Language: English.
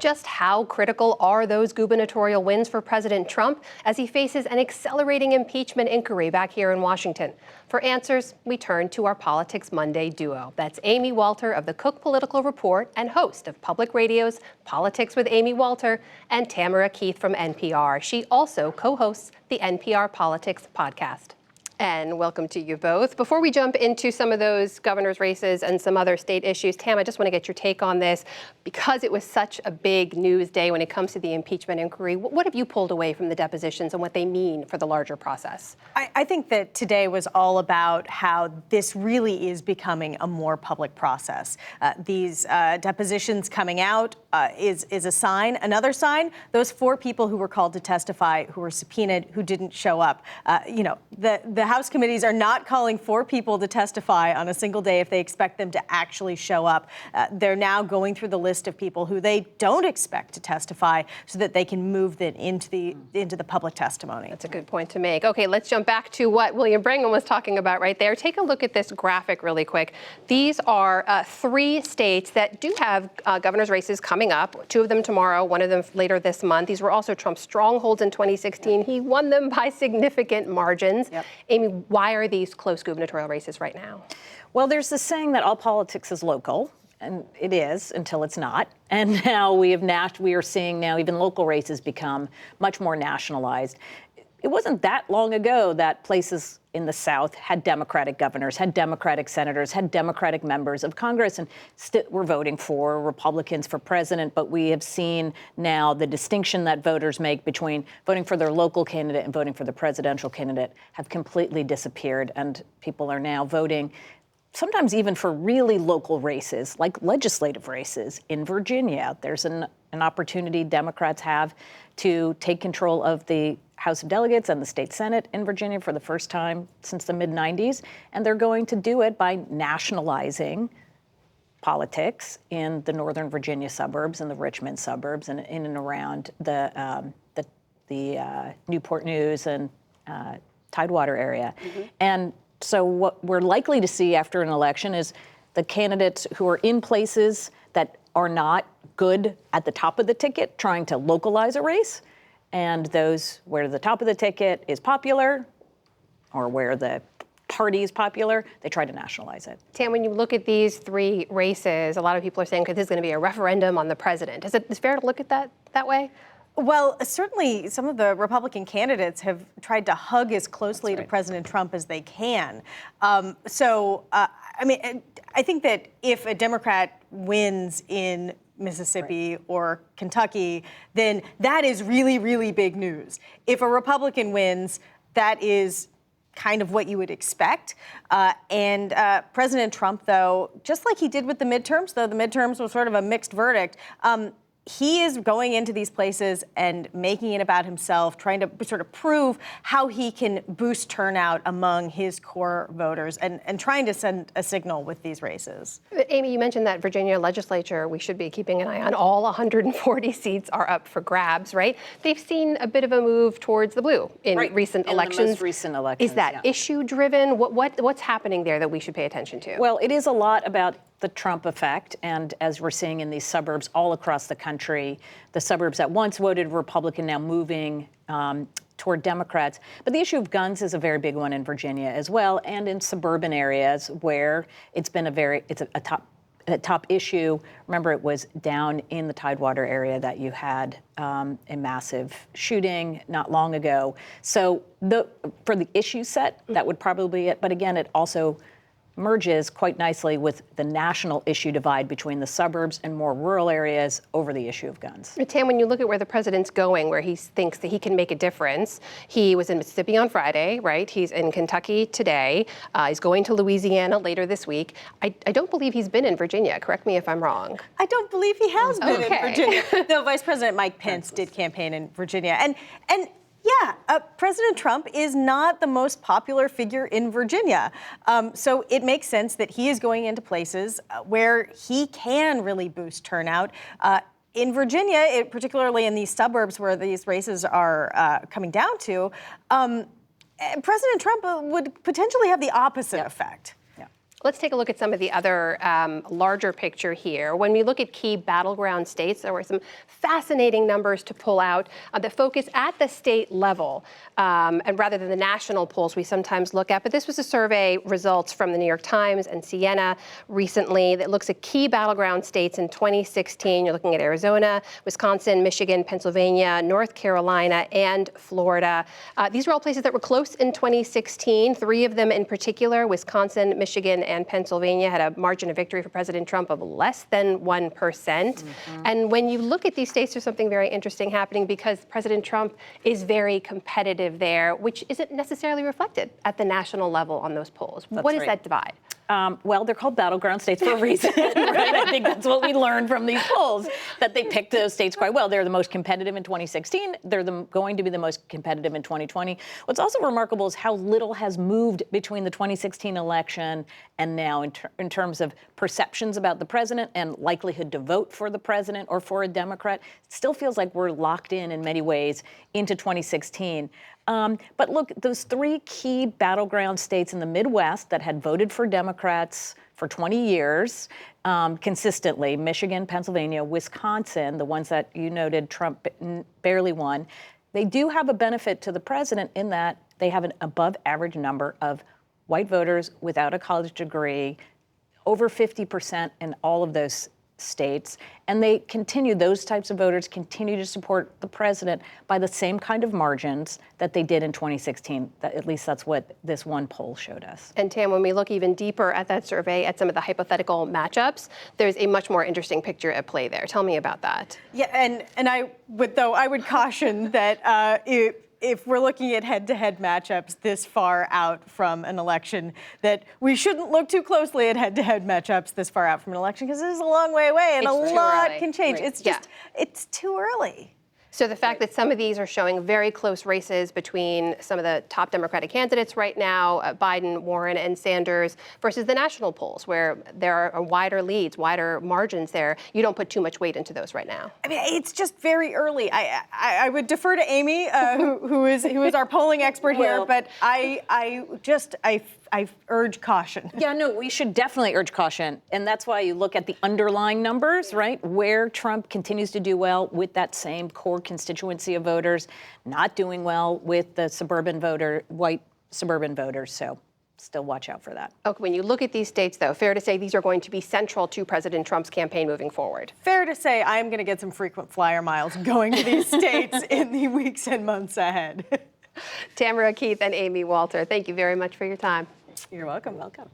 Just how critical are those gubernatorial wins for President Trump as he faces an accelerating impeachment inquiry back here in Washington? For answers, we turn to our Politics Monday duo. That's Amy Walter of the Cook Political Report and host of Public Radio's Politics with Amy Walter, and Tamara Keith from NPR. She also co-hosts the NPR Politics podcast. And welcome to you both. Before we jump into some of those governor's races and some other state issues, Tam, I just want to get your take on this. Because it was such a big news day when it comes to the impeachment inquiry, what have you pulled away from the depositions and what they mean for the larger process? I think that today was all about how this really is becoming a more public process. These depositions coming out is a sign. Another sign, those 4 people who were called to testify, who were subpoenaed, who didn't show up. The House committees are not calling 4 people to testify on a single day if they expect them to actually show up. They're now going through the list of people who they don't expect to testify so that they can move them into the public testimony. That's a good point to make. Okay, let's jump back to what William Brangham was talking about right there. Take a look at this graphic really quick. These are 3 states that do have governor's races coming up, 2 of them tomorrow, 1 of them later this month. These were also Trump's strongholds in 2016. He won them by significant margins. Yep. Amy, why are these close gubernatorial races right now? Well, there's this saying that all politics is local, and it is until it's not. And now we are seeing now even local races become much more nationalized. It wasn't that long ago that places in the South had Democratic governors, had Democratic senators, had Democratic members of Congress, and were voting for Republicans for president. But we have seen now the distinction that voters make between voting for their local candidate and voting for the presidential candidate have completely disappeared. And people are now voting sometimes even for really local races, like legislative races in Virginia. There's an opportunity Democrats have to take control of the House of Delegates and the state Senate in Virginia for the first time since the mid-90s. And they're going to do it by nationalizing politics in the Northern Virginia suburbs and the Richmond suburbs and in and around the Newport News and Tidewater area. Mm-hmm. And so what we're likely to see after an election is the candidates who are in places that are not good at the top of the ticket trying to localize a race, and those where the top of the ticket is popular or where the party is popular, they try to nationalize it. Tam, when you look at these 3 races, a lot of people are saying, okay, this is going to be a referendum on the president. Is it fair to look at that way? Well, certainly some of the Republican candidates have tried to hug as closely to President Trump as they can. I think that if a Democrat wins in Mississippi or Kentucky, then that is really, really big news. If a Republican wins, that is kind of what you would expect. President Trump, though, just like he did with the midterms, though the midterms was sort of a mixed verdict, he is going into these places and making it about himself, trying to sort of prove how he can boost turnout among his core voters and trying to send a signal with these races. Amy, you mentioned that Virginia legislature, we should be keeping an eye on. All 140 seats are up for grabs, right? They've seen a bit of a move towards the blue in recent elections. The most recent elections. Is that issue driven? What's happening there that we should pay attention to? Well, it is a lot about the Trump effect, and as we're seeing in these suburbs all across the country, the suburbs that once voted Republican now moving toward Democrats. But the issue of guns is a very big one in Virginia as well, and in suburban areas where it's been a top issue. Remember, it was down in the Tidewater area that you had a massive shooting not long ago. So for the issue set, that would probably be it. But again, it also merges quite nicely with the national issue divide between the suburbs and more rural areas over the issue of guns. Tam, when you look at where the president's going, where he thinks that he can make a difference, he was in Mississippi on Friday, right? He's in Kentucky today. He's going to Louisiana later this week. I don't believe he's been in Virginia. Correct me if I'm wrong. I don't believe he has been in Virginia. No, Vice President Mike Pence did campaign in Virginia. And President Trump is not the most popular figure in Virginia. So it makes sense that he is going into places where he can really boost turnout. In Virginia, particularly in these suburbs where these races are coming down to, President Trump would potentially have the opposite effect. Let's take a look at some of the other larger picture here. When we look at key battleground states, there were some fascinating numbers to pull out that focus at the state level, and rather than the national polls we sometimes look at. But this was a survey results from the New York Times and Siena recently that looks at key battleground states in 2016. You're looking at Arizona, Wisconsin, Michigan, Pennsylvania, North Carolina, and Florida. These were all places that were close in 2016. Three of them in particular, Wisconsin, Michigan, and Pennsylvania, had a margin of victory for President Trump of less than 1%. And when you look at these states, there's something very interesting happening because President Trump is very competitive there, which isn't necessarily reflected at the national level on those polls. What is that divide? Well, they're called battleground states for a reason, right? I think that's what we learned from these polls, that they picked those states quite well. They're the most competitive in 2016. They're going to be the most competitive in 2020. What's also remarkable is how little has moved between the 2016 election and now in terms of perceptions about the president and likelihood to vote for the president or for a Democrat. It still feels like we're locked in many ways into 2016. But look, those three key battleground states in the Midwest that had voted for Democrats for 20 years consistently, Michigan, Pennsylvania, Wisconsin, the ones that you noted Trump barely won, they do have a benefit to the president in that they have an above average number of white voters without a college degree, over 50% in all of those states, and those types of voters continue to support the president by the same kind of margins that they did in 2016. At least that's what this one poll showed us. And Tam, when we look even deeper at that survey, at some of the hypothetical matchups, there's a much more interesting picture at play there. Tell me about that. Yeah, and I would caution that if we're looking at head-to-head matchups this far out from an election, that we shouldn't look too closely at head-to-head matchups this far out from an election, because it is a long way away and a lot can change. Right. It's just, it's too early. So the fact that some of these are showing very close races between some of the top Democratic candidates right now, Biden, Warren, and Sanders, versus the national polls, where there are wider leads, wider margins there, you don't put too much weight into those right now. I mean, it's just very early. I would defer to Amy, who is our polling expert here, but I urge caution. Yeah, no, we should definitely urge caution. And that's why you look at the underlying numbers, right? Where Trump continues to do well with that same core constituency of voters, not doing well with the white suburban voters. So still watch out for that. Okay, when you look at these states, though, fair to say these are going to be central to President Trump's campaign moving forward? Fair to say I'm going to get some frequent flyer miles going to these states in the weeks and months ahead. Tamara Keith and Amy Walter, thank you very much for your time. You're welcome. Welcome.